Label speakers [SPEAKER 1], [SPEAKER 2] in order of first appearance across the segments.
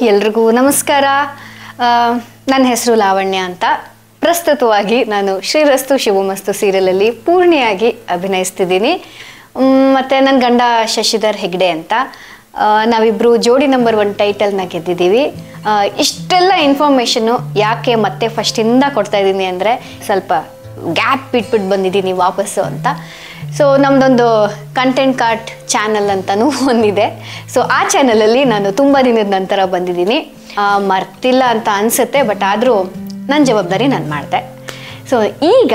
[SPEAKER 1] ಎಲ್ರಿಗೂ ನಮಸ್ಕಾರ. ನನ್ನ ಹೆಸರು ಲಾವಣ್ಯ ಅಂತ. ಪ್ರಸ್ತುತವಾಗಿ ನಾನು ಶ್ರೀರಸ್ತು ಶಿವಮಸ್ತು ಸೀರಿಯಲಲ್ಲಿ ಪೂರ್ಣಿಯಾಗಿ ಅಭಿನಯಿಸ್ತಿದ್ದೀನಿ. ಮತ್ತು ನನ್ನ ಗಂಡ ಶಶಿಧರ್ ಹೆಗ್ಡೆ ಅಂತ. ನಾವಿಬ್ಬರು ಜೋಡಿ ನಂಬರ್ 1 ಟೈಟಲ್ನ ಗೆದ್ದಿದ್ದೀವಿ. ಇಷ್ಟೆಲ್ಲ ಇನ್ಫಾರ್ಮೇಷನ್ನು ಯಾಕೆ ಮತ್ತೆ ಫಸ್ಟಿಂದ ಕೊಡ್ತಾ ಇದ್ದೀನಿ ಅಂದರೆ ಸ್ವಲ್ಪ ಗ್ಯಾಪ್ ಬಿಟ್ಬಿಟ್ಟು ಬಂದಿದ್ದೀನಿ ವಾಪಸ್ಸು ಅಂತ. ಸೊ ನಮ್ಮದೊಂದು ಕಂಟೆಂಟ್ ಕಾರ್ಟ್ ಚಾನಲ್ ಅಂತಲೂ ಒಂದಿದೆ. ಸೊ ಆ ಚಾನಲಲ್ಲಿ ನಾನು ತುಂಬ ದಿನದ ನಂತರ ಬಂದಿದ್ದೀನಿ. ಮರ್ತಿಲ್ಲ ಅಂತ ಅನಿಸುತ್ತೆ, ಬಟ್ ಆದರೂ ನನ್ನ ಜವಾಬ್ದಾರಿ ನಾನು ಮಾಡಿದೆ. ಸೊ ಈಗ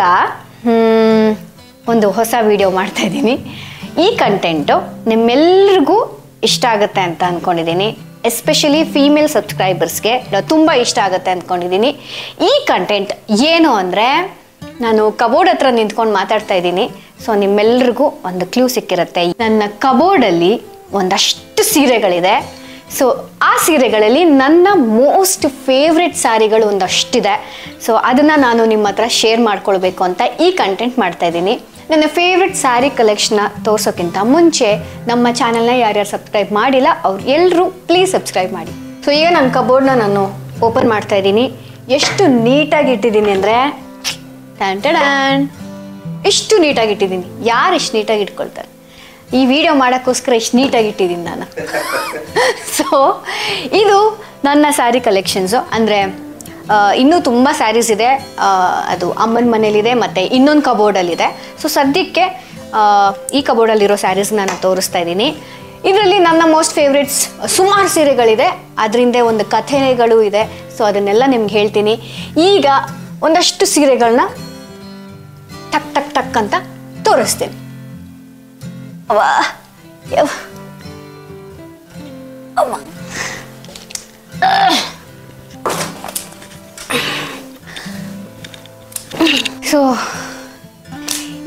[SPEAKER 1] ಒಂದು ಹೊಸ ವಿಡಿಯೋ ಮಾಡ್ತಾಯಿದ್ದೀನಿ. ಈ ಕಂಟೆಂಟು ನಿಮ್ಮೆಲ್ರಿಗೂ ಇಷ್ಟ ಆಗುತ್ತೆ ಅಂತ ಅಂದ್ಕೊಂಡಿದ್ದೀನಿ. ಎಸ್ಪೆಷಲಿ ಫೀಮೇಲ್ ಸಬ್ಸ್ಕ್ರೈಬರ್ಸ್ಗೆ ತುಂಬ ಇಷ್ಟ ಆಗುತ್ತೆ ಅಂದ್ಕೊಂಡಿದ್ದೀನಿ. ಈ ಕಂಟೆಂಟ್ ಏನು ಅಂದರೆ, ನಾನು ಕಬೋರ್ಡ್ ಹತ್ರ ನಿಂತ್ಕೊಂಡು ಮಾತಾಡ್ತಾ ಇದ್ದೀನಿ. ಸೊ ನಿಮ್ಮೆಲ್ರಿಗೂ ಒಂದು ಕ್ಲೂ ಸಿಕ್ಕಿರುತ್ತೆ. ನನ್ನ ಕಬೋರ್ಡಲ್ಲಿ ಒಂದಷ್ಟು ಸೀರೆಗಳಿದೆ. ಸೊ ಆ ಸೀರೆಗಳಲ್ಲಿ ನನ್ನ ಮೋಸ್ಟ್ ಫೇವ್ರೆಟ್ ಸ್ಯಾರಿಗಳು ಒಂದಷ್ಟಿದೆ. ಸೊ ಅದನ್ನು ನಾನು ನಿಮ್ಮ ಹತ್ರ ಶೇರ್ ಮಾಡ್ಕೊಳ್ಬೇಕು ಅಂತ ಈ ಕಂಟೆಂಟ್ ಮಾಡ್ತಾ ಇದ್ದೀನಿ. ನನ್ನ ಫೇವ್ರೆಟ್ ಸ್ಯಾರಿ ಕಲೆಕ್ಷನ್ನ ತೋರ್ಸೋಕ್ಕಿಂತ ಮುಂಚೆ ನಮ್ಮ ಚಾನಲ್ನ ಯಾರ್ಯಾರು ಸಬ್ಸ್ಕ್ರೈಬ್ ಮಾಡಿಲ್ಲ ಅವ್ರು ಎಲ್ಲರೂ ಪ್ಲೀಸ್ ಸಬ್ಸ್ಕ್ರೈಬ್ ಮಾಡಿ. ಸೊ ಈಗ ನನ್ನ ಕಬೋರ್ಡ್ನ ನಾನು ಓಪನ್ ಮಾಡ್ತಾ ಇದ್ದೀನಿ. ಎಷ್ಟು ನೀಟಾಗಿ ಇಟ್ಟಿದ್ದೀನಿ ಅಂದರೆ, ಇಷ್ಟು ನೀಟಾಗಿ ಇಟ್ಟಿದ್ದೀನಿ. ಯಾರು ಇಷ್ಟು ನೀಟಾಗಿ ಇಟ್ಕೊಳ್ತಾರೆ? ಈ ವಿಡಿಯೋ ಮಾಡೋಕ್ಕೋಸ್ಕರ ಇಷ್ಟು ನೀಟಾಗಿ ಇಟ್ಟಿದ್ದೀನಿ ನಾನು. ಸೊ ಇದು ನನ್ನ ಸ್ಯಾರಿ ಕಲೆಕ್ಷನ್ಸು. ಅಂದರೆ ಇನ್ನೂ ತುಂಬ ಸ್ಯಾರೀಸ್ ಇದೆ. ಅದು ಅಮ್ಮನ ಮನೇಲಿದೆ ಮತ್ತು ಇನ್ನೊಂದು ಕಬೋರ್ಡಲ್ಲಿದೆ. ಸೊ ಸದ್ಯಕ್ಕೆ ಈ ಕಬೋರ್ಡಲ್ಲಿರೋ ಸ್ಯಾರೀಸ್ನ ನಾನು ತೋರಿಸ್ತಾ ಇದ್ದೀನಿ. ಇದರಲ್ಲಿ ನನ್ನ ಮೋಸ್ಟ್ ಫೇವ್ರೆಟ್ಸ್ ಸುಮಾರು ಸೀರೆಗಳಿದೆ. ಅದರಿಂದ ಒಂದು ಕಥೆಗಳು ಇದೆ. ಸೊ ಅದನ್ನೆಲ್ಲ ನಿಮ್ಗೆ ಹೇಳ್ತೀನಿ. ಈಗ ಒಂದಷ್ಟು ಸೀರೆಗಳನ್ನ ಟಕ್ ಟಕ್ ಟಕ್ ಅಂತ ತೋರಿಸ್ತೀನಿ. ಸೊ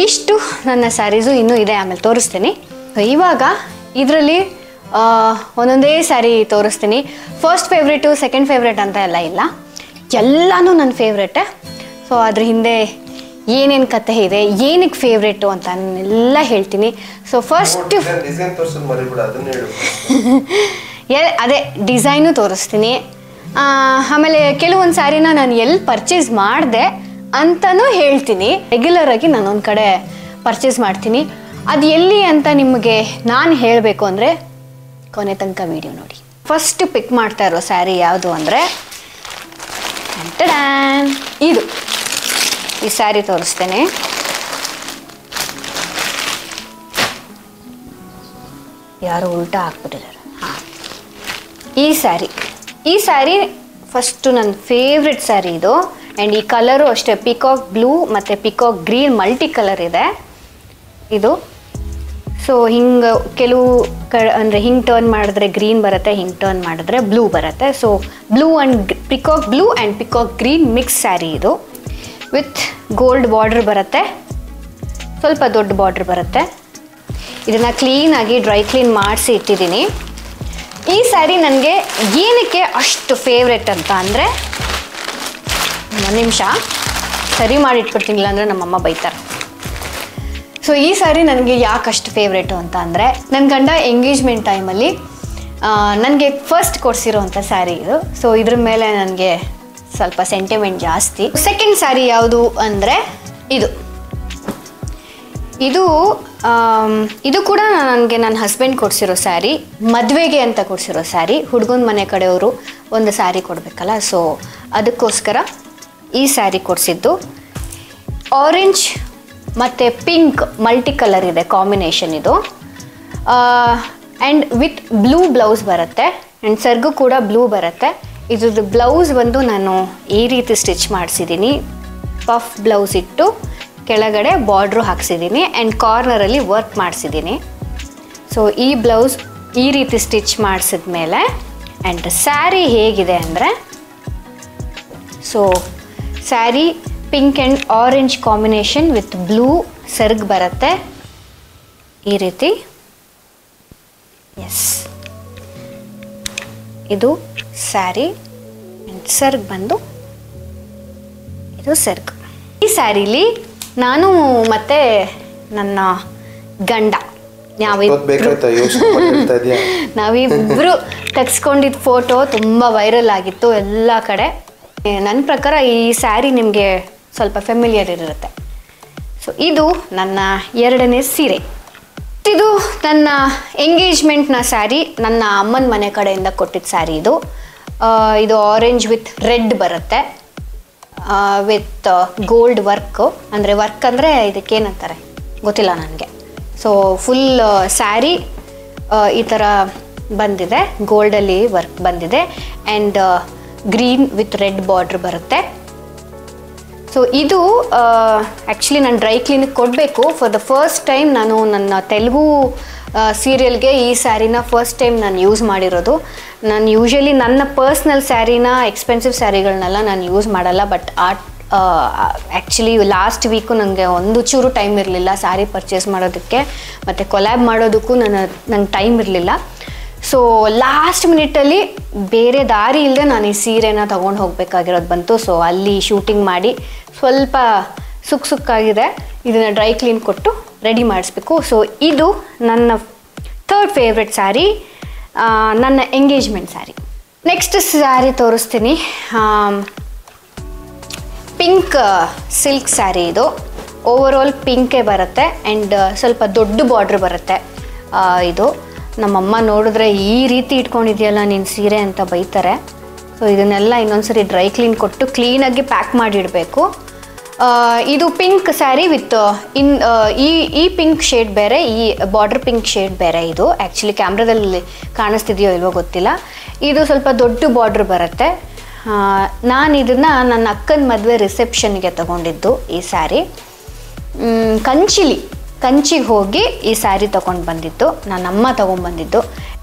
[SPEAKER 1] ಇಷ್ಟು ನನ್ನ ಸ್ಯಾರೀಸು ಇನ್ನೂ ಇದೆ, ಆಮೇಲೆ ತೋರಿಸ್ತೀನಿ. ಇವಾಗ ಇದರಲ್ಲಿ ಒಂದೊಂದೇ ಸ್ಯಾರಿ ತೋರಿಸ್ತೀನಿ. ಫಸ್ಟ್ ಫೇವ್ರೇಟು, ಸೆಕೆಂಡ್ ಫೇವ್ರೇಟ್ ಅಂತ ಎಲ್ಲ ಇಲ್ಲ, ಎಲ್ಲನೂ ನನ್ನ ಫೇವ್ರೇಟೇ. ಸೊ ಅದ್ರ ಹಿಂದೆ ಏನೇನು ಕತೆ ಇದೆ, ಏನಕ್ಕೆ ಫೇವ್ರೇಟು ಅಂತ ಎಲ್ಲ ಹೇಳ್ತೀನಿ. ಸೊ ಫಸ್ಟ್ ಅದೇ ಡಿಸೈನು ತೋರಿಸ್ತೀನಿ. ಆಮೇಲೆ ಕೆಲವೊಂದು ಸ್ಯಾರಿನ ನಾನು ಎಲ್ಲಿ ಪರ್ಚೇಸ್ ಮಾಡಿದೆ ಅಂತಲೂ ಹೇಳ್ತೀನಿ. ರೆಗ್ಯುಲರಾಗಿ ನಾನೊಂದು ಕಡೆ ಪರ್ಚೇಸ್ ಮಾಡ್ತೀನಿ. ಅದು ಎಲ್ಲಿ ಅಂತ ನಿಮಗೆ ನಾನು ಹೇಳಬೇಕು ಅಂದರೆ ಕೊನೆ ತನಕ ವಿಡಿಯೋ ನೋಡಿ. ಫಸ್ಟ್ ಪಿಕ್ ಮಾಡ್ತಾ ಇರೋ ಸ್ಯಾರಿ ಯಾವುದು ಅಂದರೆ, ಇದು ಈ ಸ್ಯಾರಿ ತೋರಿಸ್ತೇನೆ. ಯಾರು ಉಲ್ಟಾ ಹಾಕ್ಬಿಟ್ಟಿದ್ದಾರೆ. ಹಾಂ, ಈ ಸ್ಯಾರಿ ಫಸ್ಟು ನನ್ನ ಫೇವ್ರೆಟ್ ಸ್ಯಾರಿ ಇದು. ಆ್ಯಂಡ್ ಈ ಕಲರು ಅಷ್ಟೇ ಪಿಕಾಕ್ ಬ್ಲೂ ಮತ್ತು ಪಿಕಾಕ್ ಗ್ರೀನ್ ಮಲ್ಟಿ ಕಲರ್ ಇದೆ ಇದು. ಸೊ ಹಿಂಗೆ ಕೆಲವು ಅಂದರೆ ಹಿಂಗೆ ಟರ್ನ್ ಮಾಡಿದ್ರೆ ಗ್ರೀನ್ ಬರುತ್ತೆ, ಹಿಂಗೆ ಟರ್ನ್ ಮಾಡಿದ್ರೆ ಬ್ಲೂ ಬರುತ್ತೆ. So blue and peacock blue and peacock green mix sari ಇದು. ವಿತ್ ಗೋಲ್ಡ್ ಬಾರ್ಡ್ರ್ ಬರುತ್ತೆ, ಸ್ವಲ್ಪ ದೊಡ್ಡ ಬಾರ್ಡ್ರ್ ಬರುತ್ತೆ. ಇದನ್ನು ಕ್ಲೀನಾಗಿ ಡ್ರೈ ಕ್ಲೀನ್ ಮಾಡಿಸಿ ಇಟ್ಟಿದ್ದೀನಿ. ಈ ಸ್ಯಾರಿ ನನಗೆ ಏನಕ್ಕೆ ಅಷ್ಟು ಫೇವ್ರೆಟ್ ಅಂತ ಅಂದರೆ, ಒಂದು ನಿಮಿಷ ಸರಿ ಮಾಡಿ ಇಟ್ಬಿಡ್ತೀನಿಲ್ಲ ಅಂದರೆ ನಮ್ಮಮ್ಮ ಬೈತಾರೆ. ಸೊ ಈ ಸ್ಯಾರಿ ನನಗೆ ಯಾಕೆ ಅಷ್ಟು ಫೇವ್ರೇಟು ಅಂತ ಅಂದರೆ, ನನ್ನ ಗಂಡ ಎಂಗೇಜ್ಮೆಂಟ್ ಟೈಮಲ್ಲಿ ನನಗೆ ಫಸ್ಟ್ ಕೊಡಿಸಿರೋವಂಥ ಸ್ಯಾರಿ ಇದು. ಸೊ ಇದ್ರ ಮೇಲೆ ನನಗೆ ಸ್ವಲ್ಪ ಸೆಂಟಿಮೆಂಟ್ ಜಾಸ್ತಿ. ಸೆಕೆಂಡ್ ಸ್ಯಾರಿ ಯಾವುದು ಅಂದರೆ ಇದು ಕೂಡ ನನಗೆ ನನ್ನ ಹಸ್ಬೆಂಡ್ ಕೊಡಿಸಿರೋ ಸ್ಯಾರಿ. ಮದುವೆಗೆ ಅಂತ ಕೊಡಿಸಿರೋ ಸ್ಯಾರಿ. ಹುಡುಗನ ಮನೆ ಕಡೆಯವರು ಒಂದು ಸ್ಯಾರಿ ಕೊಡಬೇಕಲ್ಲ, ಸೊ ಅದಕ್ಕೋಸ್ಕರ ಈ ಸ್ಯಾರಿ ಕೊಡಿಸಿದ್ದು. ಆರೆಂಜ್ ಮತ್ತು ಪಿಂಕ್ ಮಲ್ಟಿ ಕಲರ್ ಇದೆ ಕಾಂಬಿನೇಷನ್ ಇದು. ಆ್ಯಂಡ್ ವಿತ್ ಬ್ಲೂ ಬ್ಲೌಸ್ ಬರುತ್ತೆ. ಆ್ಯಂಡ್ ಸರ್ಗು ಕೂಡ ಬ್ಲೂ ಬರುತ್ತೆ. ಇದ್ರದ್ದು ಬ್ಲೌಸ್ ಬಂದು ನಾನು ಈ ರೀತಿ ಸ್ಟಿಚ್ ಮಾಡಿಸಿದ್ದೀನಿ. ಪಫ್ ಬ್ಲೌಸ್ ಇಟ್ಟು ಕೆಳಗಡೆ ಬಾರ್ಡ್ರು ಹಾಕ್ಸಿದ್ದೀನಿ ಆ್ಯಂಡ್ ಕಾರ್ನರಲ್ಲಿ ವರ್ಕ್ ಮಾಡಿಸಿದ್ದೀನಿ. ಸೊ ಈ ಬ್ಲೌಸ್ ಈ ರೀತಿ ಸ್ಟಿಚ್ ಮಾಡಿಸಿದ್ಮೇಲೆ ಆ್ಯಂಡ್ ಸ್ಯಾರಿ ಹೇಗಿದೆ ಅಂದರೆ, so sari pink and orange combination with blue ಸರ್ಗ್ ಬರುತ್ತೆ ಈ ರೀತಿ. ಎಸ್, ಇದು ಸ್ಯಾರಿ ಆ್ಯಂಡ್ ಸರ್ಗ್ ಬಂದು ಇದು ಸರ್ಗ್. ಈ ಸ್ಯಾರಿಲಿ ನಾನು ಮತ್ತು ನನ್ನ ಗಂಡ ನಾವಿಬ್ರು ತೆಗ್ಸ್ಕೊಂಡಿದ್ದ ಫೋಟೋ ತುಂಬ ವೈರಲ್ ಆಗಿತ್ತು ಎಲ್ಲ ಕಡೆ. ನನ್ನ ಪ್ರಕಾರ ಈ ಸ್ಯಾರಿ ನಿಮಗೆ ಸ್ವಲ್ಪ ಫೆಮಿಲಿಯರ್ ಇರುತ್ತೆ. ಸೊ ಇದು ನನ್ನ 2ನೇ ಸೀರೆ. ಇದು ನನ್ನ ಎಂಗೇಜ್ಮೆಂಟ್ನ ಸ್ಯಾರಿ, ನನ್ನ ಅಮ್ಮನ ಮನೆ ಕಡೆಯಿಂದ ಕೊಟ್ಟಿದ್ದ ಸ್ಯಾರಿ ಇದು. ಇದು ಆರೆಂಜ್ ವಿತ್ ರೆಡ್ ಬರುತ್ತೆ, ವಿತ್ ಗೋಲ್ಡ್ ವರ್ಕು. ಅಂದರೆ ವರ್ಕ್ ಅಂದರೆ ಇದಕ್ಕೇನಂತಾರೆ ಗೊತ್ತಿಲ್ಲ ನನಗೆ. ಸೊ ಫುಲ್ ಸ್ಯಾರಿ ಈ ಥರ ಬಂದಿದೆ, ಗೋಲ್ಡಲ್ಲಿ ವರ್ಕ್ ಬಂದಿದೆ and green with red border ಬರುತ್ತೆ. ಸೊ ಇದು ಆ್ಯಕ್ಚುಲಿ ನಾನು ಡ್ರೈ ಕ್ಲೀನಿಗೆ ಕೊಡಬೇಕು. ಫಾರ್ ದ ಫಸ್ಟ್ ಟೈಮ್ ನಾನು ನನ್ನ ತೆಲುಗು ಸೀರಿಯಲ್ಗೆ ಈ ಸ್ಯಾರಿನ ಫಸ್ಟ್ ಟೈಮ್ ನಾನು ಯೂಸ್ ಮಾಡಿರೋದು. ನಾನು ಯೂಶ್ವಲಿ ನನ್ನ ಪರ್ಸ್ನಲ್ ಸ್ಯಾರಿನ, ಎಕ್ಸ್ಪೆನ್ಸಿವ್ ಸ್ಯಾರಿಗಳನ್ನೆಲ್ಲ ನಾನು ಯೂಸ್ ಮಾಡಲ್ಲ. ಬಟ್ ಆ್ಯಕ್ಚುಲಿ ಲಾಸ್ಟ್ ವೀಕು ನನಗೆ ಒಂದು ಚೂರು ಟೈಮ್ ಇರಲಿಲ್ಲ ಸ್ಯಾರಿ ಪರ್ಚೇಸ್ ಮಾಡೋದಕ್ಕೆ ಮತ್ತು ಕೊಲ್ಯಾಬ್ ಮಾಡೋದಕ್ಕೂ ನಂಗೆ ಟೈಮ್ ಇರಲಿಲ್ಲ. ಸೊ ಲಾಸ್ಟ್ ಮಿನಿಟಲ್ಲಿ ಬೇರೆ ದಾರಿ ಇಲ್ಲದೆ ನಾನು ಈ ಸೀರೆನ ತೊಗೊಂಡು ಹೋಗಬೇಕಾಗಿರೋದು ಬಂತು. ಸೊ ಅಲ್ಲಿ ಶೂಟಿಂಗ್ ಮಾಡಿ ಸ್ವಲ್ಪ ಸುಕ್ಕಾಗಿದೆ, ಇದನ್ನು ಡ್ರೈ ಕ್ಲೀನ್ ಕೊಟ್ಟು ರೆಡಿ ಮಾಡಿಸ್ಬೇಕು. ಸೊ ಇದು ನನ್ನ 3rd ಫೇವ್ರೆಟ್ ಸ್ಯಾರಿ, ನನ್ನ ಎಂಗೇಜ್ಮೆಂಟ್ ಸ್ಯಾರಿ. ನೆಕ್ಸ್ಟ್ ಸ್ಯಾರಿ ತೋರಿಸ್ತೀನಿ. ಪಿಂಕ್ ಸಿಲ್ಕ್ ಸ್ಯಾರಿ ಇದು. ಓವರಾಲ್ ಪಿಂಕೇ ಬರುತ್ತೆ ಆ್ಯಂಡ್ ಸ್ವಲ್ಪ ದೊಡ್ಡ ಬಾರ್ಡ್ರ್ ಬರುತ್ತೆ. ಇದು ನಮ್ಮಮ್ಮ ನೋಡಿದ್ರೆ ಈ ರೀತಿ ಇಟ್ಕೊಂಡಿದೆಯಲ್ಲ ನೀನು ಸೀರೆ ಅಂತ ಬೈತಾರೆ. ಸೊ ಇದನ್ನೆಲ್ಲ ಇನ್ನೊಂದ್ಸರಿ ಡ್ರೈ ಕ್ಲೀನ್ ಕೊಟ್ಟು ಕ್ಲೀನಾಗಿ ಪ್ಯಾಕ್ ಮಾಡಿಡಬೇಕು. ಇದು ಪಿಂಕ್ ಸ್ಯಾರಿ ವಿತ್ ಈ ಪಿಂಕ್ ಶೇಡ್ ಬೇರೆ, ಈ ಬಾರ್ಡರ್ ಪಿಂಕ್ ಶೇಡ್ ಬೇರೆ. ಇದು ಆ್ಯಕ್ಚುಲಿ ಕ್ಯಾಮ್ರಾದಲ್ಲಿ ಕಾಣಿಸ್ತಿದೆಯೋ ಇಲ್ವೋ ಗೊತ್ತಿಲ್ಲ. ಇದು ಸ್ವಲ್ಪ ದೊಡ್ಡ ಬಾರ್ಡ್ರ್ ಬರುತ್ತೆ. ನಾನು ಇದನ್ನು ನನ್ನ ಅಕ್ಕನ ಮದುವೆ ರಿಸೆಪ್ಷನ್ಗೆ ತಗೊಂಡಿದ್ದು ಈ ಸ್ಯಾರಿ. ಕಂಚಿಗೆ ಹೋಗಿ ಈ ಸ್ಯಾರಿ ತೊಗೊಂಡು ಬಂದಿದ್ದು, ನನ್ನಮ್ಮ ತೊಗೊಂಡ್ಬಂದಿದ್ದು.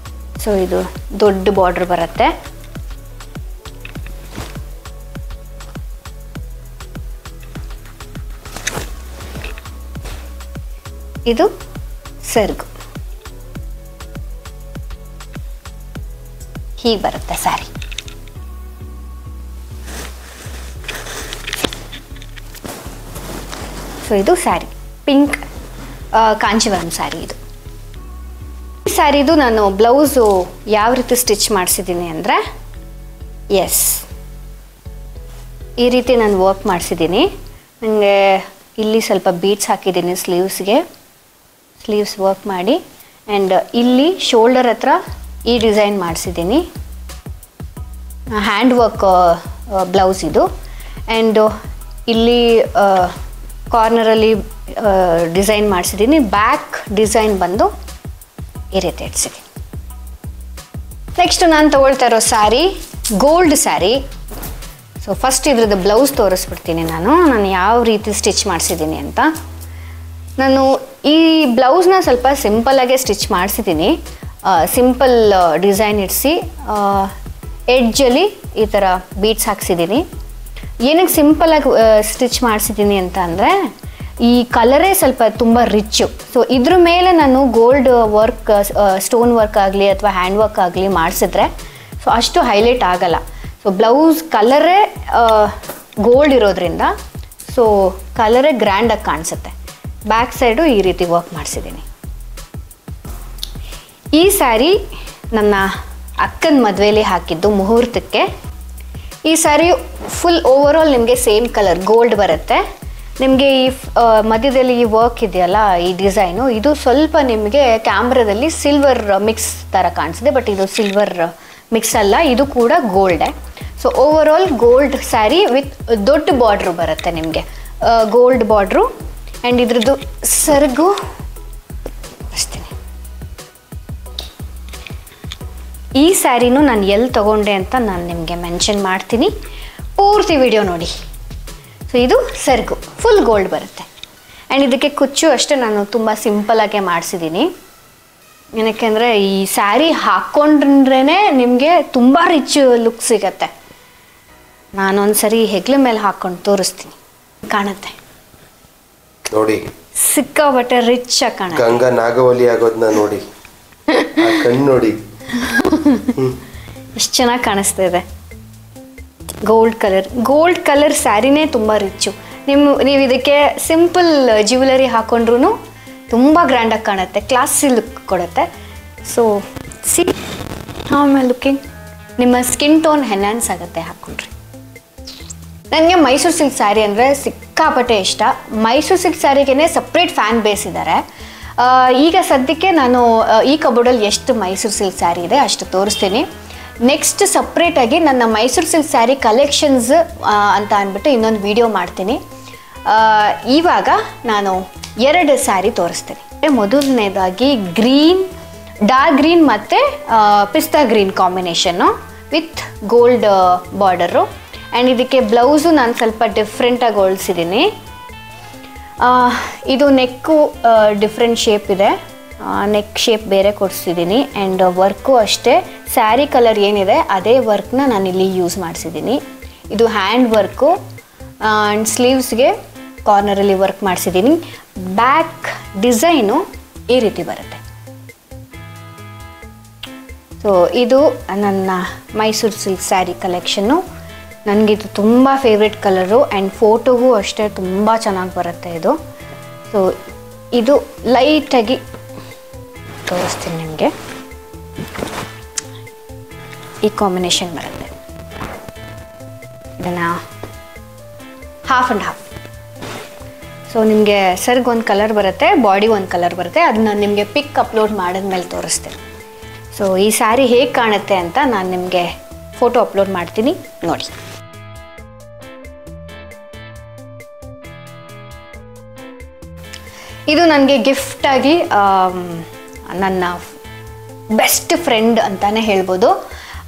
[SPEAKER 1] ಸೊ ಇದು ದೊಡ್ಡ ಬಾರ್ಡ್ರ್ ಬರುತ್ತೆ. ಇದು ಸೆರಗು ಹೀಗೆ ಬರುತ್ತೆ ಸ್ಯಾರಿ. ಸೊ ಇದು ಸ್ಯಾರಿ ಪಿಂಕ್ ಕಾಂಚೀವರಂ ಸ್ಯಾರಿ. ಇದು ಈ ಸ್ಯಾರಿದು ನಾನು ಬ್ಲೌಸು ಯಾವ ರೀತಿ ಸ್ಟಿಚ್ ಮಾಡಿಸಿದ್ದೀನಿ ಅಂದರೆ, ಈ ರೀತಿ ನಾನು ವರ್ಕ್ ಮಾಡಿಸಿದ್ದೀನಿ. ನನಗೆ ಇಲ್ಲಿ ಸ್ವಲ್ಪ ಬೀಡ್ಸ್ ಹಾಕಿದ್ದೀನಿ ಸ್ಲೀವ್ಸ್ ವರ್ಕ್ ಮಾಡಿ ಆ್ಯಂಡ್ ಇಲ್ಲಿ ಶೋಲ್ಡರ್ ಹತ್ರ ಈ ಡಿಸೈನ್ ಮಾಡಿಸಿದ್ದೀನಿ. ಹ್ಯಾಂಡ್ ವರ್ಕ್ ಬ್ಲೌಸ್ ಇದು. ಆ್ಯಂಡ್ ಇಲ್ಲಿ ಕಾರ್ನರಲ್ಲಿ ಡಿಸೈನ್ ಮಾಡಿಸಿದ್ದೀನಿ. ಬ್ಯಾಕ್ ಡಿಸೈನ್ ಬಂದು ಈ ರೀತಿ ಇಡ್ಸಿದ್ದೀನಿ. ನೆಕ್ಸ್ಟ್ ನಾನು ತೊಗೊಳ್ತಾ ಇರೋ sari gold sari. So first ಇದ್ರದ್ದು ಬ್ಲೌಸ್ ತೋರಿಸ್ಬಿಡ್ತೀನಿ ನಾನು ಯಾವ ರೀತಿ ಸ್ಟಿಚ್ ಮಾಡಿಸಿದ್ದೀನಿ ಅಂತ. ನಾನು ಈ ಬ್ಲೌಸ್ನ ಸ್ವಲ್ಪ ಸಿಂಪಲ್ಲಾಗೆ ಸ್ಟಿಚ್ ಮಾಡಿಸಿದ್ದೀನಿ. ಸಿಂಪಲ್ ಡಿಸೈನ್ ಇಡಿಸಿ ಎಡ್ಜಲ್ಲಿ ಈ ಥರ ಬೀಡ್ಸ್ ಹಾಕ್ಸಿದ್ದೀನಿ. ಏನಕ್ಕೆ ಸಿಂಪಲ್ಲಾಗಿ ಸ್ಟಿಚ್ ಮಾಡಿಸಿದ್ದೀನಿ ಅಂತ ಅಂದರೆ, ಈ ಕಲರೇ ಸ್ವಲ್ಪ ತುಂಬ ರಿಚ್ಚು. ಸೊ ಇದ್ರ ಮೇಲೆ ನಾನು ಗೋಲ್ಡ್ ವರ್ಕ್, ಸ್ಟೋನ್ ವರ್ಕ್ ಆಗಲಿ ಅಥವಾ ಹ್ಯಾಂಡ್ ವರ್ಕ್ ಆಗಲಿ ಮಾಡಿಸಿದ್ರೆ ಸೊ ಅಷ್ಟು ಹೈಲೈಟ್ ಆಗಲ್ಲ. ಸೊ ಬ್ಲೌಸ್ ಕಲರೇ ಗೋಲ್ಡ್ ಇರೋದ್ರಿಂದ ಸೊ ಕಲರೇ ಗ್ರ್ಯಾಂಡಾಗಿ ಕಾಣಿಸುತ್ತೆ. ಬ್ಯಾಕ್ ಸೈಡು ಈ ರೀತಿ ವರ್ಕ್ ಮಾಡಿಸಿದ್ದೀನಿ. ಈ ಸ್ಯಾರಿ ನನ್ನ ಅಕ್ಕನ ಮದುವೆಯಲ್ಲಿ ಹಾಕಿದ್ದು ಮುಹೂರ್ತಕ್ಕೆ. ಈ ಸ್ಯಾರಿ ಫುಲ್ ಓವರಾಲ್ ನಿಮಗೆ ಸೇಮ್ ಕಲರ್ ಗೋಲ್ಡ್ ಬರುತ್ತೆ. ನಿಮಗೆ ಈ ಮಧ್ಯದಲ್ಲಿ ಈ ವರ್ಕ್ ಇದೆಯಲ್ಲ, ಈ ಡಿಸೈನು, ಇದು ಸ್ವಲ್ಪ ನಿಮಗೆ ಕ್ಯಾಮ್ರಾದಲ್ಲಿ ಸಿಲ್ವರ್ ಮಿಕ್ಸ್ ಥರ ಕಾಣಿಸಿದೆ. ಬಟ್ ಇದು ಸಿಲ್ವರ್ ಮಿಕ್ಸ್ ಅಲ್ಲ, ಇದು ಕೂಡ ಗೋಲ್ಡೇ. So overall gold sari with ದೊಡ್ಡ ಬಾರ್ಡ್ರು ಬರುತ್ತೆ ನಿಮಗೆ, ಗೋಲ್ಡ್ ಬಾರ್ಡ್ರು. ಆ್ಯಂಡ್ ಇದ್ರದ್ದು ಸೆರಗು ತೋರಿಸ್ತೀನಿ. ಈ ಸ್ಯಾರಿನೂ ನಾನು ಎಲ್ಲಿ ತೊಗೊಂಡೆ ಅಂತ ನಾನು ನಿಮಗೆ ಮೆನ್ಷನ್ ಮಾಡ್ತೀನಿ, ಪೂರ್ತಿ ವಿಡಿಯೋ ನೋಡಿ. ಸೊ ಇದು ಸೆರಗು ಫುಲ್ ಗೋಲ್ಡ್ ಬರುತ್ತೆ. ಆ್ಯಂಡ್ ಇದಕ್ಕೆ ಕುಚ್ಚು ಅಷ್ಟೇ ನಾನು ತುಂಬ ಸಿಂಪಲಾಗೆ ಮಾಡಿಸಿದ್ದೀನಿ. ಏನಕ್ಕೆಂದರೆ ಈ ಸ್ಯಾರಿ ಹಾಕ್ಕೊಂಡ್ರೇ ನಿಮಗೆ ತುಂಬ ರಿಚ್ ಲುಕ್ ಸಿಗತ್ತೆ. ನಾನೊಂದು ಸರಿ ಹೆಗ್ಲ ಮೇಲೆ ಹಾಕ್ಕೊಂಡು ತೋರಿಸ್ತೀನಿ, ಕಾಣುತ್ತೆ
[SPEAKER 2] ನೋಡಿ.
[SPEAKER 1] ಸಿಕ್ಕಾಬಟ್ಟೆ ರಿಚ್ ಆಗಿ ಕಾಣುತ್ತೆ.
[SPEAKER 2] ಗಂಗಾ ನಾಗವಲ್ಲಿ ಆಗೋದನ್ನ ನೋಡಿ, ಕಣ್ಣು ನೋಡಿ
[SPEAKER 1] ಎಷ್ಟು ಚೆನ್ನಾಗಿ ಕಾಣಿಸ್ತಾ ಇದೆ. ಗೋಲ್ಡ್ ಕಲರ್ ಸ್ಯಾರಿನೇ ತುಂಬ ರಿಚ್ಚು. ನೀವು ಇದಕ್ಕೆ ಸಿಂಪಲ್ ಜ್ಯುವೆಲರಿ ಹಾಕ್ಕೊಂಡ್ರೂ ತುಂಬ ಗ್ರ್ಯಾಂಡಾಗಿ ಕಾಣುತ್ತೆ, ಕ್ಲಾಸಿ ಲುಕ್ ಕೊಡುತ್ತೆ. ಸೊ ಆಮೇಲೆ ಲುಕಿಂಗ್ ನಿಮ್ಮ ಸ್ಕಿನ್ ಟೋನ್ ಎನ್ಹಾನ್ಸ್ ಆಗುತ್ತೆ ಹಾಕ್ಕೊಂಡ್ರಿ. ನನಗೆ ಮೈಸೂರು ಸಿಲ್ಕ್ ಸ್ಯಾರಿ ಅಂದರೆ ಸಿಕ್ಕಾಪಟ್ಟೆ ಇಷ್ಟ. ಮೈಸೂರು ಸಿಲ್ಕ್ ಸ್ಯಾರಿಗೇ ಸಪ್ರೇಟ್ ಫ್ಯಾನ್ ಬೇಸ್ ಇದ್ದಾರೆ. ಈಗ ಸದ್ಯಕ್ಕೆ ನಾನು ಈ ಕಬೋರ್ಡಲ್ಲಿ ಎಷ್ಟು ಮೈಸೂರು ಸಿಲ್ಕ್ ಸ್ಯಾರಿ ಇದೆ ಅಷ್ಟು ತೋರಿಸ್ತೀನಿ. ನೆಕ್ಸ್ಟ್ ಸಪ್ರೇಟಾಗಿ ನನ್ನ ಮೈಸೂರು ಸಿಲ್ಕ್ ಸ್ಯಾರಿ ಕಲೆಕ್ಷನ್ಸ್ ಅಂತ ಅಂದ್ಬಿಟ್ಟು ಇನ್ನೊಂದು ವಿಡಿಯೋ ಮಾಡ್ತೀನಿ. ಇವಾಗ ನಾನು 2 ಸ್ಯಾರಿ ತೋರಿಸ್ತೀನಿ. ಮೊದಲನೇದಾಗಿ ಡಾರ್ಕ್ ಗ್ರೀನ್ ಮತ್ತು ಪಿಸ್ತಾ green combination with gold border. And ಇದಕ್ಕೆ ಬ್ಲೌಸು ನಾನು ಸ್ವಲ್ಪ ಡಿಫ್ರೆಂಟಾಗಿ ಹೊಲ್ಸಿದ್ದೀನಿ. ಇದು ನೆಕ್ಕು ಡಿಫ್ರೆಂಟ್ ಶೇಪ್ ಇದೆ, ನೆಕ್ ಶೇಪ್ ಬೇರೆ ಕೊಡಿಸಿದ್ದೀನಿ. ಆ್ಯಂಡ್ ವರ್ಕು ಅಷ್ಟೇ, ಸ್ಯಾರಿ ಕಲರ್ ಏನಿದೆ ಅದೇ ವರ್ಕ್ನ ನಾನಿಲ್ಲಿ ಯೂಸ್ ಮಾಡಿಸಿದ್ದೀನಿ. ಇದು ಹ್ಯಾಂಡ್ ವರ್ಕು ಆ್ಯಂಡ್ ಸ್ಲೀವ್ಸ್ಗೆ ಕಾರ್ನರಲ್ಲಿ ವರ್ಕ್ ಮಾಡಿಸಿದ್ದೀನಿ. ಬ್ಯಾಕ್ ಡಿಸೈನು ಈ ರೀತಿ ಬರುತ್ತೆ. ಸೊ ಇದು ನನ್ನ ಮೈಸೂರು ಸಿಲ್ಕ್ ಸ್ಯಾರಿ ಕಲೆಕ್ಷನ್ನು. ನನಗಿದು ತುಂಬ ಫೇವ್ರೆಟ್ ಕಲರು ಆ್ಯಂಡ್ ಫೋಟೋಗೂ ಅಷ್ಟೇ ತುಂಬ ಚೆನ್ನಾಗಿ ಬರುತ್ತೆ ಇದು. ಸೊ ಇದು ಲೈಟಾಗಿ ತೋರಿಸ್ತೀನಿ ನಿಮಗೆ. ಈ ಕಾಂಬಿನೇಷನ್ ಬರುತ್ತೆ. ಇದನ್ನು ಹಾಫ್ ಆ್ಯಂಡ್ ಹಾಫ್. ಸೊ ನಿಮಗೆ ಸರ್ಗ್ ಒಂದು ಕಲರ್ ಬರುತ್ತೆ, ಬಾಡಿ ಒಂದು ಕಲರ್ ಬರುತ್ತೆ. ಅದನ್ನ ನಿಮಗೆ ಪಿಕ್ ಅಪ್ಲೋಡ್ ಮಾಡಿದ್ಮೇಲೆ ತೋರಿಸ್ತೀನಿ. ಸೊ ಈ ಸ್ಯಾರಿ ಹೇಗೆ ಕಾಣುತ್ತೆ ಅಂತ ನಾನು ನಿಮಗೆ ಫೋಟೋ ಅಪ್ಲೋಡ್ ಮಾಡ್ತೀನಿ, ನೋಡಿ. ಇದು ನನಗೆ ಗಿಫ್ಟಾಗಿ ನನ್ನ ಬೆಸ್ಟ್ ಫ್ರೆಂಡ್ ಅಂತಲೇ ಹೇಳ್ಬೋದು.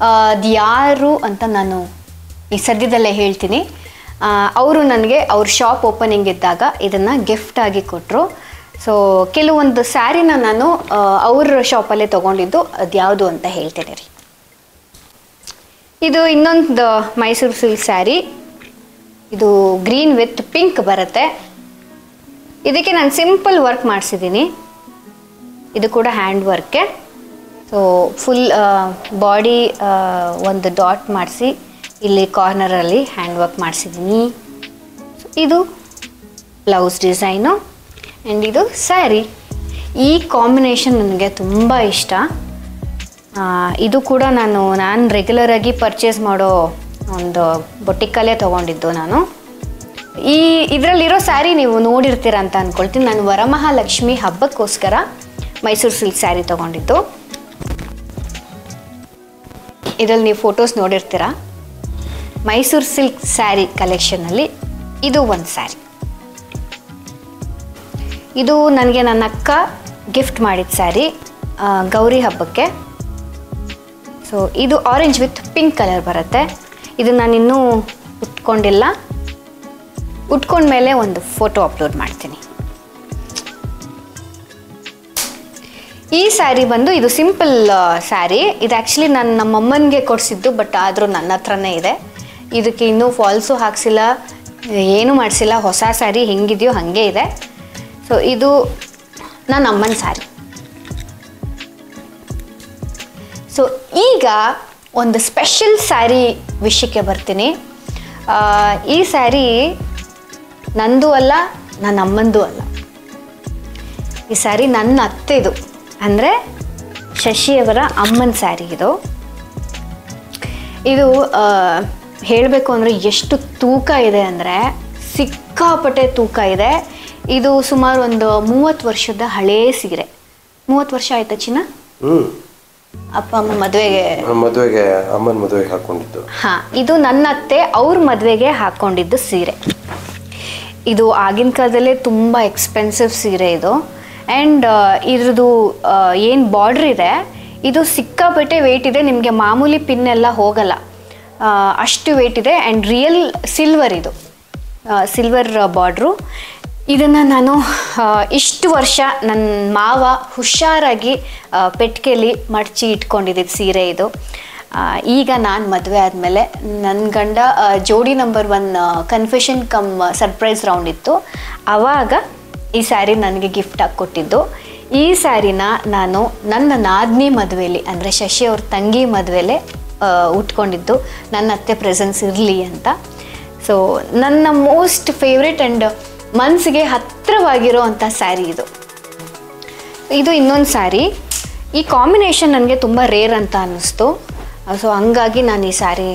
[SPEAKER 1] ಅದು ಯಾರು ಅಂತ ನಾನು ಈ ಸದ್ಯದಲ್ಲೇ ಹೇಳ್ತೀನಿ. ಅವರು ನನಗೆ ಅವ್ರ ಶಾಪ್ ಓಪನಿಂಗ್ ಇದ್ದಾಗ ಇದನ್ನು ಗಿಫ್ಟಾಗಿ ಕೊಟ್ಟರು. ಸೊ ಕೆಲವೊಂದು ಸ್ಯಾರಿನ ನಾನು ಅವ್ರ ಶಾಪಲ್ಲೇ ತೊಗೊಂಡಿದ್ದು, ಅದು ಯಾವುದು ಅಂತ ಹೇಳ್ತೇನೆ ರೀ. ಇದು ಇನ್ನೊಂದು ಮೈಸೂರು ಸಿಲ್ಕ್ ಸ್ಯಾರಿ. ಇದು ಗ್ರೀನ್ ವಿತ್ ಪಿಂಕ್ ಬರುತ್ತೆ. ಇದಕ್ಕೆ ನಾನು ಸಿಂಪಲ್ ವರ್ಕ್ ಮಾಡಿಸಿದ್ದೀನಿ. ಇದು ಕೂಡ ಹ್ಯಾಂಡ್ ವರ್ಕೆ. ಸೊ ಫುಲ್ ಬಾಡಿ ಒಂದು ಡಾಟ್ ಮಾಡಿಸಿ ಇಲ್ಲಿ ಕಾರ್ನರಲ್ಲಿ ಹ್ಯಾಂಡ್ ವರ್ಕ್ ಮಾಡಿಸಿದ್ದೀನಿ. ಇದು ಬ್ಲೌಸ್ ಡಿಸೈನು ಆ್ಯಂಡ್ ಇದು ಸ್ಯಾರಿ. ಈ ಕಾಂಬಿನೇಷನ್ ನನಗೆ ತುಂಬ ಇಷ್ಟ. ಇದು ಕೂಡ ನಾನು ರೆಗ್ಯುಲರಾಗಿ ಪರ್ಚೇಸ್ ಮಾಡೋ ಒಂದು ಬೊಟಿಕಲ್ಲೇ ತೊಗೊಂಡಿದ್ದು ನಾನು. ಇದರಲ್ಲಿರೋ ಸ್ಯಾರಿ ನೀವು ನೋಡಿರ್ತೀರ ಅಂತ ಅಂದ್ಕೊಳ್ತೀನಿ. ನಾನು ವರಮಹಾಲಕ್ಷ್ಮಿ ಹಬ್ಬಕ್ಕೋಸ್ಕರ ಮೈಸೂರು ಸಿಲ್ಕ್ ಸ್ಯಾರಿ ತೊಗೊಂಡಿದ್ದು. ಇದರಲ್ಲಿ ನೀವು ಫೋಟೋಸ್ ನೋಡಿರ್ತೀರ. ಮೈಸೂರು ಸಿಲ್ಕ್ ಸ್ಯಾರಿ ಕಲೆಕ್ಷನಲ್ಲಿ ಇದು ಒಂದು ಸ್ಯಾರಿ. ಇದು ನನಗೆ ನನ್ನ ಅಕ್ಕ ಗಿಫ್ಟ್ ಮಾಡಿದ ಸ್ಯಾರಿ ಗೌರಿ ಹಬ್ಬಕ್ಕೆ. ಸೊ ಇದು ಆರೆಂಜ್ ವಿತ್ ಪಿಂಕ್ ಕಲರ್ ಬರುತ್ತೆ. ಇದು ನಾನಿನ್ನೂ ಉಟ್ಕೊಂಡಿಲ್ಲ. ಉಟ್ಕೊಂಡ್ಮೇಲೆ ಒಂದು ಫೋಟೋ ಅಪ್ಲೋಡ್ ಮಾಡ್ತೀನಿ. ಈ ಸ್ಯಾರಿ ಬಂದು ಇದು ಸಿಂಪಲ್ ಸ್ಯಾರಿ. ಇದು ಆ್ಯಕ್ಚುಲಿ ನಾನು ನಮ್ಮಮ್ಮನಿಗೆ ಕೊಡಿಸಿದ್ದು, ಬಟ್ ಆದರೂ ನನ್ನ ಹತ್ರನೇ ಇದೆ. ಇದಕ್ಕೆ ಇನ್ನೂ ಫಾಲ್ಸು ಹಾಕ್ಸಿಲ್ಲ, ಏನೂ ಮಾಡಿಸಿಲ್ಲ. ಹೊಸ ಸ್ಯಾರಿ ಹೆಂಗಿದೆಯೋ ಹಾಗೆ ಇದೆ. ಸೊ ಇದು ನನ್ನ ಅಮ್ಮನ ಸ್ಯಾರಿ. ಸೊ ಈಗ ಒಂದು ಸ್ಪೆಷಲ್ ಸ್ಯಾರಿ ವಿಷಯಕ್ಕೆ ಬರ್ತೀನಿ. ಈ ಸ್ಯಾರಿ ನಂದು ಅಲ್ಲ, ನನ್ನ ಅಮ್ಮಂದು ಅಲ್ಲ. ಈ ಸ್ಯಾರಿ ನನ್ನ ಅತ್ತೆದು, ಅಂದರೆ ಶಶಿಯವರ ಅಮ್ಮನ ಸ್ಯಾರಿ ಇದು. ಇದು ಹೇಳಬೇಕು ಅಂದರೆ ಎಷ್ಟು ತೂಕ ಇದೆ ಅಂದರೆ ಸಿಕ್ಕಾಪಟ್ಟೆ ತೂಕ ಇದೆ. ಇದು ಸುಮಾರು ಒಂದು 30 ವರ್ಷದ ಹಳೇ ಸೀರೆ. 30 ವರ್ಷ ಆಯ್ತಾ ಚಿನ್ನ? ಅಪ್ಪ ಅಮ್ಮ ಮದುವೆಗೆ
[SPEAKER 2] ಅಮ್ಮನ ಮದುವೆಗೆ ಹಾಕೊಂಡಿದ್ದು.
[SPEAKER 1] ಹಾಂ, ಇದು ನನ್ನ ಅತ್ತೆ ಅವ್ರ ಮದುವೆಗೆ ಹಾಕ್ಕೊಂಡಿದ್ದು ಸೀರೆ. ಇದು ಆಗಿನ ಕಾಲದಲ್ಲೇ ತುಂಬ ಎಕ್ಸ್ಪೆನ್ಸಿವ್ ಸೀರೆ ಇದು. ಆ್ಯಂಡ್ ಇದ್ರದ್ದು ಏನು ಬಾರ್ಡ್ರ್ ಇದೆ, ಇದು ಸಿಕ್ಕಾಪಟ್ಟೆ ವೆಯ್ಟ್ ಇದೆ. ನಿಮಗೆ ಮಾಮೂಲಿ ಪಿನ್ ಎಲ್ಲ ಹೋಗಲ್ಲ, ಅಷ್ಟು ವೆಯ್ಟ್ ಇದೆ. ಆ್ಯಂಡ್ ರಿಯಲ್ ಸಿಲ್ವರ್, ಇದು ಸಿಲ್ವರ್ ಬಾರ್ಡ್ರು. ಇದನ್ನು ನಾನು ಇಷ್ಟು ವರ್ಷ ನನ್ನ ಮಾವ ಹುಷಾರಾಗಿ ಪೆಟ್ಟಿಗೆಯಲ್ಲಿ ಮಡಚಿ ಇಟ್ಕೊಂಡಿದ್ದಿದ್ದು ಸೀರೆ ಇದು. ಈಗ ನಾನು ಮದುವೆ ಆದಮೇಲೆ ನನ್ನ ಗಂಡ ಜೋಡಿ number 1 confession come surprise round ಇತ್ತು, ಆವಾಗ ಈ ಸ್ಯಾರಿ ನನಗೆ ಗಿಫ್ಟಾಗಿ ಕೊಟ್ಟಿದ್ದು. ಈ ಸ್ಯಾರಿನ ನಾನು ನನ್ನ ನಾದಿನಿ ಮದುವೆಯಲ್ಲಿ, ಅಂದರೆ ಶಶಿ ಅವ್ರ ತಂಗಿ ಮದುವೆಲೇ ಉಟ್ಕೊಂಡಿದ್ದು, ನನ್ನ ಅತ್ತೆ ಪ್ರೆಸೆನ್ಸ್ ಇರಲಿ ಅಂತ. ಸೊ ನನ್ನ ಮೋಸ್ಟ್ ಫೇವ್ರೆಟ್ ಆ್ಯಂಡ್ ಮನಸ್ಸಿಗೆ ಹತ್ತಿರವಾಗಿರೋ ಅಂಥ ಸ್ಯಾರಿ ಇದು. ಇದು ಇನ್ನೊಂದು ಸ್ಯಾರಿ. ಈ ಕಾಂಬಿನೇಷನ್ ನನಗೆ ತುಂಬ ರೇರ್ ಅಂತ ಅನ್ನಿಸ್ತು. ಸೊ ಹಂಗಾಗಿ ನಾನು ಈ ಸ್ಯಾರಿ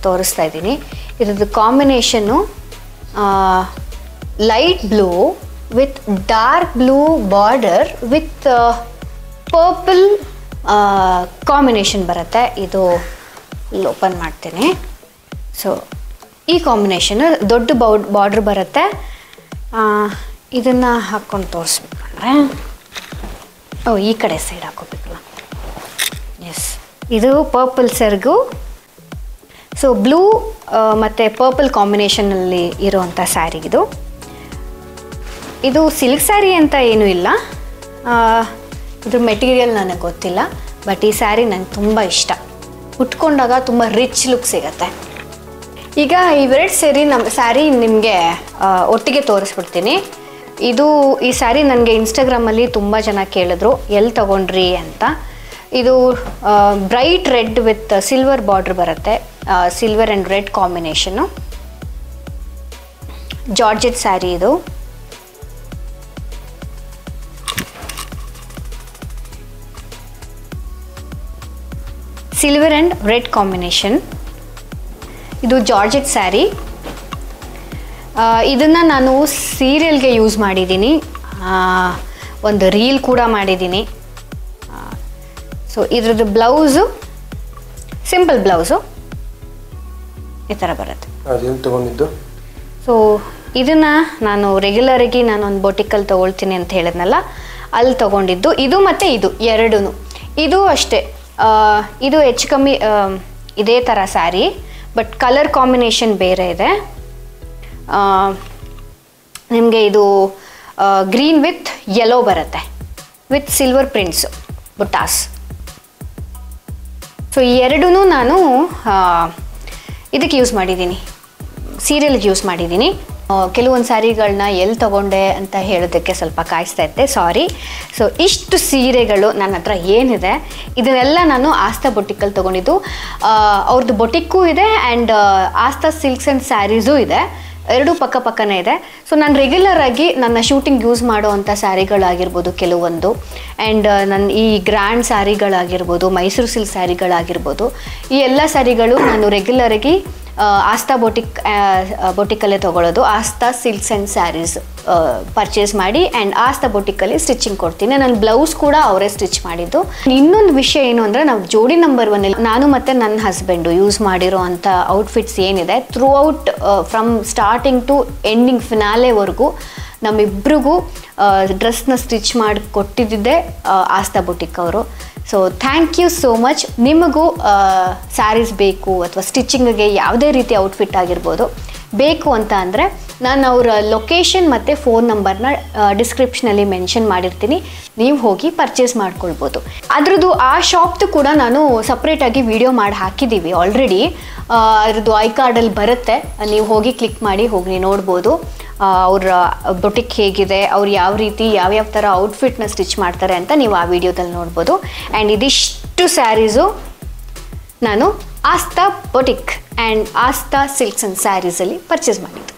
[SPEAKER 1] ತೋರಿಸ್ತಾ ಇದ್ದೀನಿ. ಇದ್ರದ್ದು combination light blue with dark blue border with purple combination ಬರುತ್ತೆ. ಇದು ಇಲ್ಲಿ ಓಪನ್ ಮಾಡ್ತೀನಿ. ಸೊ ಈ ಕಾಂಬಿನೇಷನ್ ದೊಡ್ಡ ಬಾರ್ಡ್ರ್ ಬರುತ್ತೆ. ಇದನ್ನು ಹಾಕ್ಕೊಂಡು ತೋರಿಸ್ಬೇಕಂದ್ರೆ ಈ ಕಡೆ ಸೈಡ್ ಹಾಕೋಬೇಕಲ್ಲ. ಎಸ್, ಇದು ಪರ್ಪಲ್ ಸೆರಗು. ಸೊ ಬ್ಲೂ ಮತ್ತು ಪರ್ಪಲ್ ಕಾಂಬಿನೇಷನಲ್ಲಿ ಇರೋವಂಥ ಸ್ಯಾರಿಗಿದು. ಇದು ಸಿಲ್ಕ್ ಸ್ಯಾರಿ ಅಂತ ಏನೂ ಇಲ್ಲ. ಇದ್ರ ಮೆಟೀರಿಯಲ್ ನನಗೆ ಗೊತ್ತಿಲ್ಲ, ಬಟ್ ಈ ಸ್ಯಾರಿ ನನಗೆ ತುಂಬ ಇಷ್ಟ. ಉಟ್ಕೊಂಡಾಗ ತುಂಬ ರಿಚ್ ಲುಕ್ ಸಿಗುತ್ತೆ. ಈಗ ಇವೆರಡು ಸ್ಯಾರಿ ನಿಮಗೆ ಒಟ್ಟಿಗೆ ತೋರಿಸ್ಬಿಡ್ತೀನಿ. ಈ ಸ್ಯಾರಿ ನನಗೆ ಇನ್ಸ್ಟಾಗ್ರಾಮಲ್ಲಿ ತುಂಬ ಜನ ಕೇಳಿದ್ರು ಎಲ್ಲಿ ತೊಗೊಂಡ್ರಿ ಅಂತ. ಇದು bright red with silver border ಬರುತ್ತೆ. ಸಿಲ್ವರ್ ಆ್ಯಂಡ್ ರೆಡ್ ಕಾಂಬಿನೇಷನ್ನು. ಜಾರ್ಜೆಟ್ ಸ್ಯಾರಿ ಇದು. Silver and red combination. ಇದು ಜಾರ್ಜೆಟ್ ಸ್ಯಾರಿ. ಇದನ್ನು ನಾನು ಸೀರಿಯಲ್ಗೆ ಯೂಸ್ ಮಾಡಿದ್ದೀನಿ, ಒಂದು ರೀಲ್ ಕೂಡ ಮಾಡಿದ್ದೀನಿ. ಸೊ ಇದ್ರದ್ದು ಬ್ಲೌಸು ಸಿಂಪಲ್ ಬ್ಲೌಸು ಈ ಥರ ಬರುತ್ತೆ.
[SPEAKER 2] ತಗೊಂಡಿದ್ದು
[SPEAKER 1] ಸೊ ಇದನ್ನು ನಾನು ರೆಗ್ಯುಲರಾಗಿ ನಾನೊಂದು ಬೊಟಿಕಲ್ಲಿ ತೊಗೊಳ್ತೀನಿ ಅಂತ ಹೇಳಿದ್ನಲ್ಲ, ಅಲ್ಲಿ ತೊಗೊಂಡಿದ್ದು. ಇದು ಮತ್ತು ಇದು ಎರಡೂ. ಇದು ಅಷ್ಟೇ, ಇದು ಹೆಚ್ಚು ಕಮ್ಮಿ ಇದೇ ಥರ ಸ್ಯಾರಿ, ಬಟ್ ಕಲರ್ ಕಾಂಬಿನೇಷನ್ ಬೇರೆ ಇದೆ. ನಿಮಗೆ ಇದು ಗ್ರೀನ್ ವಿತ್ ಯೆಲ್ಲೋ ಬರುತ್ತೆ ವಿತ್ ಸಿಲ್ವರ್ ಪ್ರಿಂಟ್ಸು ಬುಟ್ಟಾಸ್. ಸೊ ಈ ಎರಡೂ ನಾನು ಇದಕ್ಕೆ ಯೂಸ್ ಮಾಡಿದ್ದೀನಿ, ಸೀರಿಯಲ್ಗೆ ಯೂಸ್ ಮಾಡಿದ್ದೀನಿ. ಕೆಲವೊಂದು ಸ್ಯಾರಿಗಳನ್ನ ಎಲ್ಲಿ ತೊಗೊಂಡೆ ಅಂತ ಹೇಳೋದಕ್ಕೆ ಸ್ವಲ್ಪ ಕಾಯಿಸ್ತಾ ಇದ್ದೆ, ಸಾರಿ. ಸೊ ಇಷ್ಟು ಸೀರೆಗಳು ನನ್ನ ಹತ್ರ ಏನಿದೆ ಇದನ್ನೆಲ್ಲ ನಾನು ಆಸ್ಥಾ ಬೊಟಿಕಲ್ಲಿ ತೊಗೊಂಡಿದ್ದು. ಅವ್ರದ್ದು ಬೊಟಿಕ್ಕು ಇದೆ and Aastha silks and saris ಇದೆ, ಎರಡೂ ಪಕ್ಕನೇ ಇದೆ. ಸೊ ನಾನು ರೆಗ್ಯುಲರಾಗಿ ನನ್ನ ಶೂಟಿಂಗ್ ಯೂಸ್ ಮಾಡೋವಂಥ ಸ್ಯಾರಿಗಳಾಗಿರ್ಬೋದು ಕೆಲವೊಂದು, ಆ್ಯಂಡ್ ನನ್ನ ಈ ಗ್ರ್ಯಾಂಡ್ ಸ್ಯಾರಿಗಳಾಗಿರ್ಬೋದು, ಮೈಸೂರು ಸಿಲ್ಕ್ ಸ್ಯಾರಿಗಳಾಗಿರ್ಬೋದು, ಈ ಎಲ್ಲ ಸ್ಯಾರಿಗಳು ನಾನು ರೆಗ್ಯುಲರಾಗಿ ಆಸ್ಥಾ ಬೊಟಿಕಲ್ಲೇ ತೊಗೊಳ್ಳೋದು. Aastha silks and saris purchase ಮಾಡಿ ಆ್ಯಂಡ್ ಆಸ್ಥಾ ಬೊಟಿಕಲ್ಲಿ ಸ್ಟಿಚಿಂಗ್ ಕೊಡ್ತೀನಿ. ನನ್ನ ಬ್ಲೌಸ್ ಕೂಡ ಅವರೇ ಸ್ಟಿಚ್ ಮಾಡಿದ್ದು. ಇನ್ನೊಂದು ವಿಷಯ ಏನು ಅಂದರೆ, ನಾವು ಜೋಡಿ ನಂಬರ್ 1 ನಾನು ಮತ್ತು ನನ್ನ ಹಸ್ಬೆಂಡು ಯೂಸ್ ಮಾಡಿರೋ ಅಂಥ ಔಟ್ಫಿಟ್ಸ್ ಏನಿದೆ, throughout from starting to ending ಫಿನಾಲೆವರೆಗೂ ನಮ್ಮಿಬ್ರಿಗೂ ಡ್ರೆಸ್ನ ಸ್ಟಿಚ್ ಮಾಡಿ ಕೊಟ್ಟಿದ್ದೆ ಆಸ್ಥಾ ಬೊಟಿಕ್ ಅವರು. So thank you so much. ನಿಮಗೂ ಸ್ಯಾರೀಸ್ ಬೇಕು ಅಥವಾ ಸ್ಟಿಚಿಂಗಿಗೆ ಯಾವುದೇ ರೀತಿ ಔಟ್ಫಿಟ್ ಆಗಿರ್ಬೋದು ಬೇಕು ಅಂತ ಅಂದರೆ ನಾನು ಅವರ ಲೊಕೇಶನ್ ಮತ್ತು ಫೋನ್ ನಂಬರ್ನ ಡಿಸ್ಕ್ರಿಪ್ಷನಲ್ಲಿ ಮೆನ್ಷನ್ ಮಾಡಿರ್ತೀನಿ, ನೀವು ಹೋಗಿ ಪರ್ಚೇಸ್ ಮಾಡ್ಕೊಳ್ಬೋದು. ಅದ್ರದ್ದು ಆ ಶಾಪ್ದು ಕೂಡ ನಾನು ಸಪ್ರೇಟಾಗಿ ವಿಡಿಯೋ ಮಾಡಿ ಹಾಕಿದ್ದೀವಿ ಆಲ್ರೆಡಿ. ಅದ್ರದ್ದು ಐ ಕಾರ್ಡಲ್ಲಿ ಬರುತ್ತೆ, ನೀವು ಹೋಗಿ ಕ್ಲಿಕ್ ಮಾಡಿ ಹೋಗಿ ನೋಡ್ಬೋದು ಅವ್ರ ಬೊಟಿಕ್ ಹೇಗಿದೆ, ಅವ್ರು ಯಾವ ರೀತಿ ಯಾವ್ಯಾವ ಥರ ಔಟ್ಫಿಟ್ನ ಸ್ಟಿಚ್ ಮಾಡ್ತಾರೆ ಅಂತ ನೀವು ಆ ವಿಡಿಯೋದಲ್ಲಿ ನೋಡ್ಬೋದು. ಆ್ಯಂಡ್ ಇದಿಷ್ಟು ಸ್ಯಾರೀಸು ನಾನು Aastha boutique and Aastha silks and ಸ್ಯಾರೀಸಲ್ಲಿ ಪರ್ಚೇಸ್ ಮಾಡಿದ್ದು.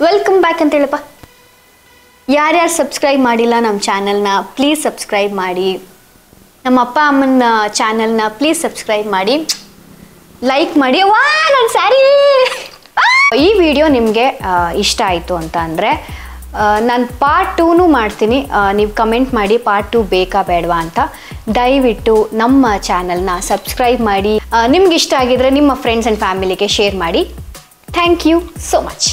[SPEAKER 1] ವೆಲ್ಕಮ್ ಬ್ಯಾಕ್ ಅಂತ ಹೇಳಪ್ಪ. ಯಾರ್ಯಾರು ಸಬ್ಸ್ಕ್ರೈಬ್ ಮಾಡಿಲ್ಲ ನಮ್ಮ ಚಾನಲ್ನ ಪ್ಲೀಸ್ ಸಬ್ಸ್ಕ್ರೈಬ್ ಮಾಡಿ, ನಮ್ಮ ಅಪ್ಪ ಅಮ್ಮನ ಚಾನಲ್ನ ಪ್ಲೀಸ್ ಸಬ್ಸ್ಕ್ರೈಬ್ ಮಾಡಿ, ಲೈಕ್ ಮಾಡಿ. ವಾ ನನ್ನ ಸ್ಯಾರಿ! ಈ ವಿಡಿಯೋ ನಿಮಗೆ ಇಷ್ಟ ಆಯಿತು ಅಂತ ಅಂದರೆ ನಾನು ಪಾರ್ಟ್ 2 ಮಾಡ್ತೀನಿ. ನೀವು ಕಮೆಂಟ್ ಮಾಡಿ ಪಾರ್ಟ್ 2 ಬೇಕಾ ಬೇಡವಾ ಅಂತ. ದಯವಿಟ್ಟು ನಮ್ಮ ಚಾನಲ್ನ ಸಬ್ಸ್ಕ್ರೈಬ್ ಮಾಡಿ. ನಿಮ್ಗೆ ಇಷ್ಟ ಆಗಿದ್ರೆ ನಿಮ್ಮ ಫ್ರೆಂಡ್ಸ್ ಆ್ಯಂಡ್ ಫ್ಯಾಮಿಲಿಗೆ ಶೇರ್ ಮಾಡಿ. Thank you so much.